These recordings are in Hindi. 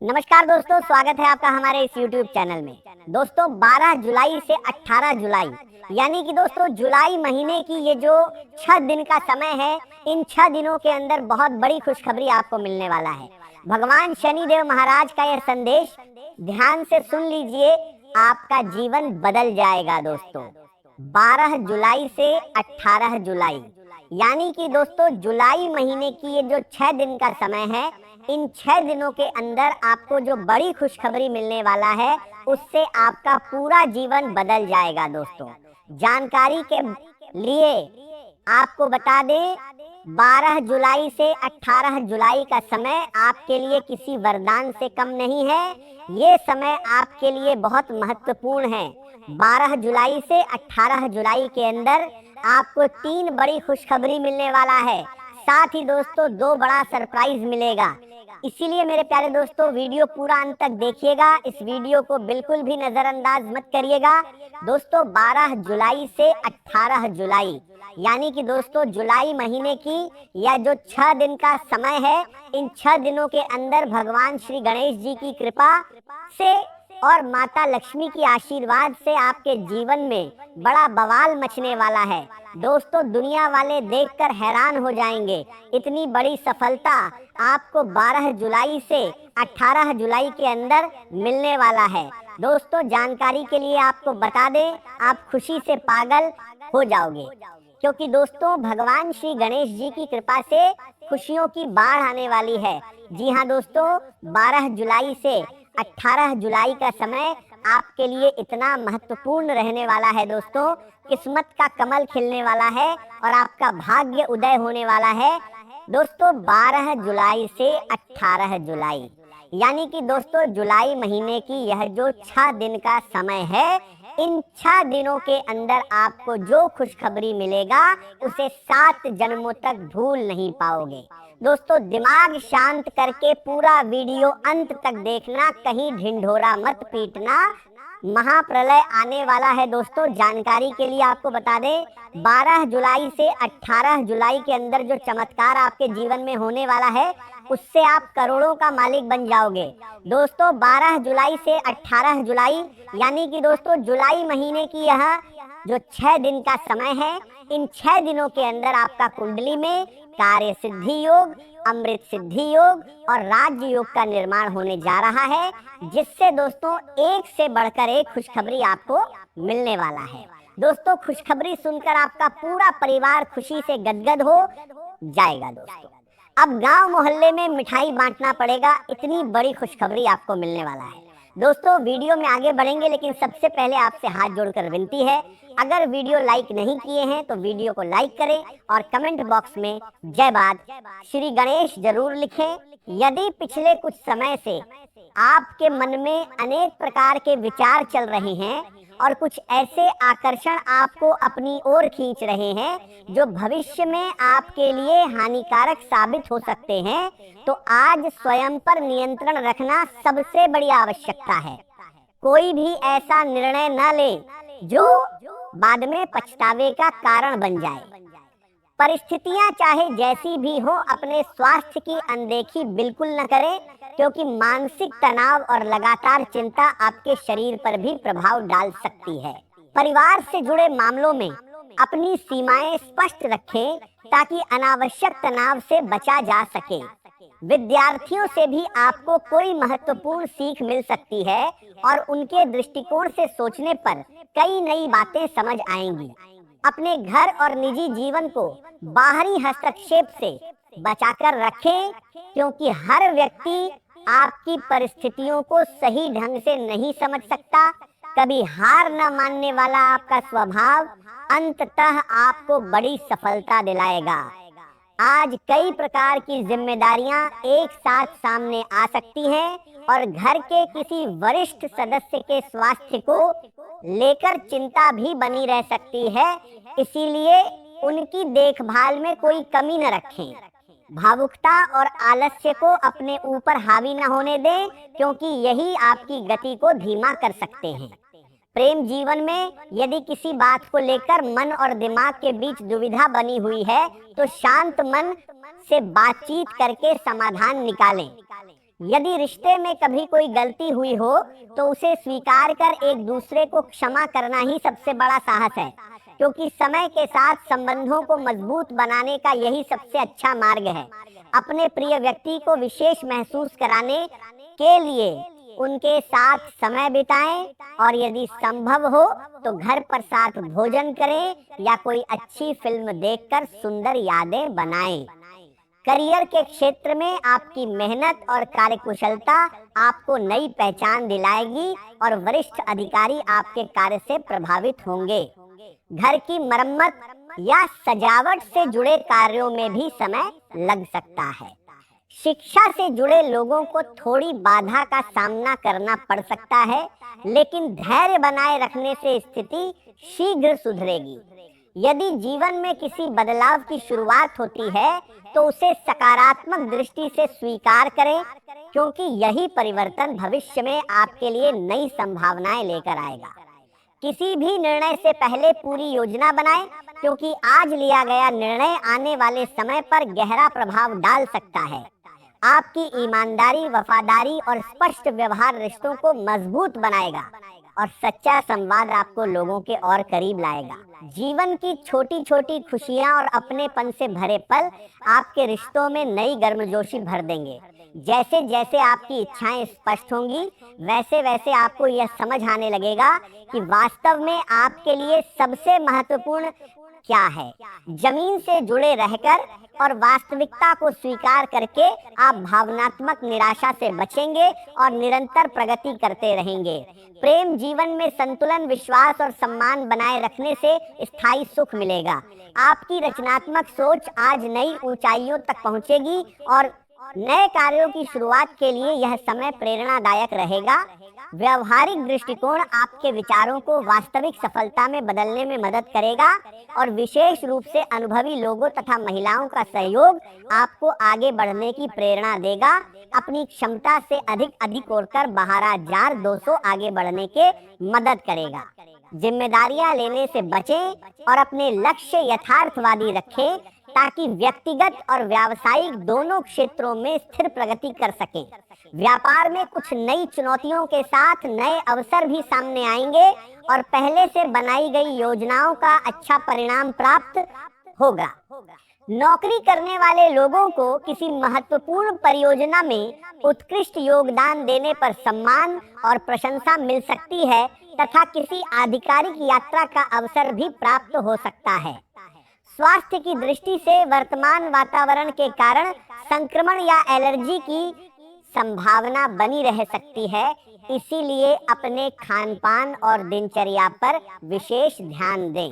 नमस्कार दोस्तों, स्वागत है आपका हमारे इस YouTube चैनल में। दोस्तों 12 जुलाई से 18 जुलाई यानी कि दोस्तों जुलाई महीने की ये जो 6 दिन का समय है, इन 6 दिनों के अंदर बहुत बड़ी खुशखबरी आपको मिलने वाला है। भगवान शनिदेव महाराज का यह संदेश ध्यान से सुन लीजिए, आपका जीवन बदल जाएगा दोस्तों। 12 जुलाई से 18 जुलाई यानी कि दोस्तों जुलाई महीने की ये जो 6 दिन का समय है, इन 6 दिनों के अंदर आपको जो बड़ी खुशखबरी मिलने वाला है, उससे आपका पूरा जीवन बदल जाएगा दोस्तों। जानकारी के लिए आपको बता दें, 12 जुलाई से 18 जुलाई का समय आपके लिए किसी वरदान से कम नहीं है। ये समय आपके लिए बहुत महत्वपूर्ण है। 12 जुलाई से 18 जुलाई के अंदर आपको 3 बड़ी खुशखबरी मिलने वाला है। साथ ही दोस्तों 2 बड़ा सरप्राइज मिलेगा। इसीलिए मेरे प्यारे दोस्तों वीडियो पूरा अंत तक देखिएगा। इस वीडियो को बिल्कुल भी नजरअंदाज मत करिएगा। दोस्तों 12 जुलाई से 18 जुलाई यानी कि दोस्तों जुलाई महीने की यह जो 6 दिन का समय है, इन 6 दिनों के अंदर भगवान श्री गणेश जी की कृपा से और माता लक्ष्मी की आशीर्वाद से आपके जीवन में बड़ा बवाल मचने वाला है दोस्तों। दुनिया वाले देखकर हैरान हो जाएंगे। इतनी बड़ी सफलता आपको 12 जुलाई से 18 जुलाई के अंदर मिलने वाला है दोस्तों। जानकारी के लिए आपको बता दें, आप खुशी से पागल हो जाओगे, क्योंकि दोस्तों भगवान श्री गणेश जी की कृपा से खुशियों की बाढ़ आने वाली है। जी हाँ दोस्तों, 12 जुलाई से 18 जुलाई का समय आपके लिए इतना महत्वपूर्ण रहने वाला है दोस्तों। किस्मत का कमल खिलने वाला है और आपका भाग्य उदय होने वाला है दोस्तों। 12 जुलाई से 18 जुलाई यानी कि दोस्तों जुलाई महीने की यह जो 6 दिन का समय है, इन 6 दिनों के अंदर आपको जो खुशखबरी मिलेगा, उसे 7 जन्मों तक भूल नहीं पाओगे दोस्तों। दिमाग शांत करके पूरा वीडियो अंत तक देखना, कहीं ढिंढोरा मत पीटना। महाप्रलय आने वाला है दोस्तों। जानकारी के लिए आपको बता दें, 12 जुलाई से 18 जुलाई के अंदर जो चमत्कार आपके जीवन में होने वाला है, उससे आप करोड़ों का मालिक बन जाओगे दोस्तों। 12 जुलाई से 18 जुलाई यानी कि दोस्तों जुलाई महीने की यह जो 6 दिन का समय है, इन 6 दिनों के अंदर आपका कुंडली में कार्य सिद्धि योग, अमृत सिद्धि योग और राज्य योग का निर्माण होने जा रहा है, जिससे दोस्तों एक से बढ़कर एक खुशखबरी आपको मिलने वाला है दोस्तों। खुशखबरी सुनकर आपका पूरा परिवार खुशी से गदगद हो जाएगा दोस्तों। अब गांव मोहल्ले में मिठाई बांटना पड़ेगा, इतनी बड़ी खुशखबरी आपको मिलने वाला है दोस्तों। वीडियो में आगे बढ़ेंगे, लेकिन सबसे पहले आपसे हाथ जोड़कर विनती है, अगर वीडियो लाइक नहीं किए हैं तो वीडियो को लाइक करें और कमेंट बॉक्स में जय बात श्री गणेश जरूर लिखें। यदि पिछले कुछ समय से आपके मन में अनेक प्रकार के विचार चल रहे हैं और कुछ ऐसे आकर्षण आपको अपनी ओर खींच रहे हैं जो भविष्य में आपके लिए हानिकारक साबित हो सकते हैं, तो आज स्वयं पर नियंत्रण रखना सबसे बड़ी आवश्यकता है। कोई भी ऐसा निर्णय न ले जो बाद में पछतावे का कारण बन जाए। परिस्थितियां चाहे जैसी भी हो, अपने स्वास्थ्य की अनदेखी बिल्कुल न करें, क्योंकि मानसिक तनाव और लगातार चिंता आपके शरीर पर भी प्रभाव डाल सकती है। परिवार से जुड़े मामलों में अपनी सीमाएं स्पष्ट रखें, ताकि अनावश्यक तनाव से बचा जा सके। विद्यार्थियों से भी आपको कोई महत्वपूर्ण सीख मिल सकती है और उनके दृष्टिकोण से सोचने पर कई नई बातें समझ आएंगी। अपने घर और निजी जीवन को बाहरी हस्तक्षेप से बचाकर रखें, क्योंकि हर व्यक्ति आपकी परिस्थितियों को सही ढंग से नहीं समझ सकता। कभी हार न मानने वाला आपका स्वभाव अंततः आपको बड़ी सफलता दिलाएगा। आज कई प्रकार की जिम्मेदारियां एक साथ सामने आ सकती हैं और घर के किसी वरिष्ठ सदस्य के स्वास्थ्य को लेकर चिंता भी बनी रह सकती है, इसीलिए उनकी देखभाल में कोई कमी न रखें। भावुकता और आलस्य को अपने ऊपर हावी न होने दें, क्योंकि यही आपकी गति को धीमा कर सकते हैं। प्रेम जीवन में यदि किसी बात को लेकर मन और दिमाग के बीच दुविधा बनी हुई है, तो शांत मन से बातचीत करके समाधान निकालें। यदि रिश्ते में कभी कोई गलती हुई हो तो उसे स्वीकार कर एक दूसरे को क्षमा करना ही सबसे बड़ा साहस है, क्योंकि समय के साथ संबंधों को मजबूत बनाने का यही सबसे अच्छा मार्ग है। अपने प्रिय व्यक्ति को विशेष महसूस कराने के लिए उनके साथ समय बिताएं और यदि संभव हो तो घर पर साथ भोजन करें या कोई अच्छी फिल्म देखकर सुंदर यादें बनाएं। करियर के क्षेत्र में आपकी मेहनत और कार्यकुशलता आपको नई पहचान दिलाएगी और वरिष्ठ अधिकारी आपके कार्य से प्रभावित होंगे। घर की मरम्मत या सजावट से जुड़े कार्यों में भी समय लग सकता है। शिक्षा से जुड़े लोगों को थोड़ी बाधा का सामना करना पड़ सकता है, लेकिन धैर्य बनाए रखने से स्थिति शीघ्र सुधरेगी। यदि जीवन में किसी बदलाव की शुरुआत होती है तो उसे सकारात्मक दृष्टि से स्वीकार करें, क्योंकि यही परिवर्तन भविष्य में आपके लिए नई संभावनाएं लेकर आएगा। किसी भी निर्णय से पहले पूरी योजना बनाएं, क्योंकि आज लिया गया निर्णय आने वाले समय पर गहरा प्रभाव डाल सकता है। आपकी ईमानदारी, वफादारी और स्पष्ट व्यवहार रिश्तों को मजबूत बनाएगा और सच्चा संवाद आपको लोगों के और करीब लाएगा। जीवन की छोटी छोटी खुशियां और अपनेपन से भरे पल आपके रिश्तों में नई गर्मजोशी भर देंगे। जैसे जैसे आपकी इच्छाएं स्पष्ट होंगी, वैसे वैसे आपको यह समझ आने लगेगा कि वास्तव में आपके लिए सबसे महत्वपूर्ण क्या है। जमीन से जुड़े रहकर और वास्तविकता को स्वीकार करके आप भावनात्मक निराशा से बचेंगे और निरंतर प्रगति करते रहेंगे। प्रेम जीवन में संतुलन, विश्वास और सम्मान बनाए रखने से स्थायी सुख मिलेगा। आपकी रचनात्मक सोच आज नई ऊंचाइयों तक पहुंचेगी और नए कार्यों की शुरुआत के लिए यह समय प्रेरणादायक रहेगा। व्यवहारिक दृष्टिकोण आपके विचारों को वास्तविक सफलता में बदलने में मदद करेगा और विशेष रूप से अनुभवी लोगों तथा महिलाओं का सहयोग आपको आगे बढ़ने की प्रेरणा देगा। अपनी क्षमता से अधिक ओर बहारा जार 200 आगे बढ़ने के मदद करेगा। जिम्मेदारियां लेने से बचें और अपने लक्ष्य यथार्थवादी रखें, ताकि व्यक्तिगत और व्यावसायिक दोनों क्षेत्रों में स्थिर प्रगति कर सकें। व्यापार में कुछ नई चुनौतियों के साथ नए अवसर भी सामने आएंगे और पहले से बनाई गई योजनाओं का अच्छा परिणाम प्राप्त होगा। नौकरी करने वाले लोगों को किसी महत्वपूर्ण परियोजना में उत्कृष्ट योगदान देने पर सम्मान और प्रशंसा मिल सकती है तथा किसी आधिकारिक यात्रा का अवसर भी प्राप्त हो सकता है। स्वास्थ्य की दृष्टि से वर्तमान वातावरण के कारण संक्रमण या एलर्जी की संभावना बनी रह सकती है, इसीलिए अपने खानपान और दिनचर्या पर विशेष ध्यान दें।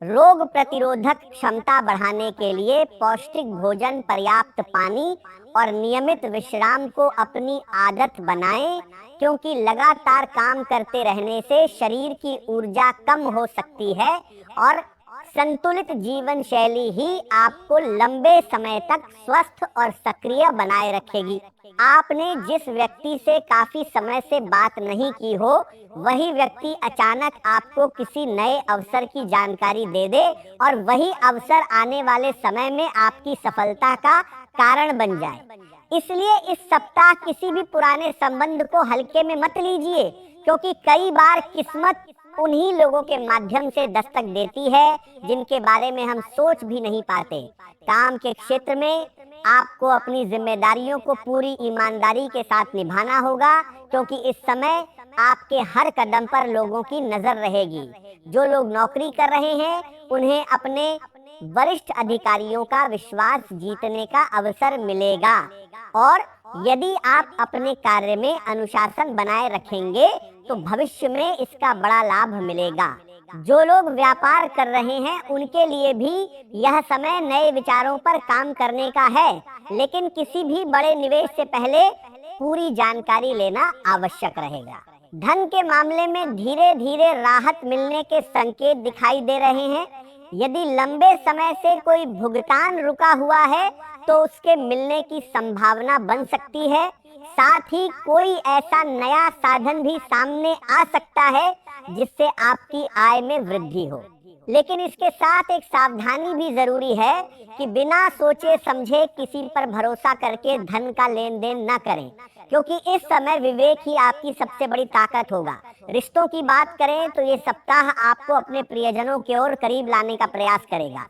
रोग प्रतिरोधक क्षमता बढ़ाने के लिए पौष्टिक भोजन, पर्याप्त पानी और नियमित विश्राम को अपनी आदत बनाएं, क्योंकि लगातार काम करते रहने से शरीर की ऊर्जा कम हो सकती है और संतुलित जीवन शैली ही आपको लंबे समय तक स्वस्थ और सक्रिय बनाए रखेगी। आपने जिस व्यक्ति से काफी समय से बात नहीं की हो, वही व्यक्ति अचानक आपको किसी नए अवसर की जानकारी दे दे और वही अवसर आने वाले समय में आपकी सफलता का कारण बन जाए। इसलिए इस सप्ताह किसी भी पुराने संबंध को हल्के में मत लीजिए, क्योंकि कई बार किस्मत उन्हीं लोगों के माध्यम से दस्तक देती है जिनके बारे में हम सोच भी नहीं पाते। काम के क्षेत्र में आपको अपनी जिम्मेदारियों को पूरी ईमानदारी के साथ निभाना होगा, क्योंकि इस समय आपके हर कदम पर लोगों की नजर रहेगी। जो लोग नौकरी कर रहे हैं उन्हें अपने वरिष्ठ अधिकारियों का विश्वास जीतने का अवसर मिलेगा और यदि आप अपने कार्य में अनुशासन बनाए रखेंगे तो भविष्य में इसका बड़ा लाभ मिलेगा। जो लोग व्यापार कर रहे हैं उनके लिए भी यह समय नए विचारों पर काम करने का है, लेकिन किसी भी बड़े निवेश से पहले पूरी जानकारी लेना आवश्यक रहेगा। धन के मामले में धीरे धीरे राहत मिलने के संकेत दिखाई दे रहे हैं। यदि लंबे समय से कोई भुगतान रुका हुआ है तो उसके मिलने की संभावना बन सकती है। साथ ही कोई ऐसा नया साधन भी सामने आ सकता है जिससे आपकी आय में वृद्धि हो। लेकिन इसके साथ एक सावधानी भी जरूरी है कि बिना सोचे समझे किसी पर भरोसा करके धन का लेन देन न करें, क्योंकि इस समय विवेक ही आपकी सबसे बड़ी ताकत होगा। रिश्तों की बात करें तो ये सप्ताह आपको अपने प्रियजनों की ओर करीब लाने का प्रयास करेगा।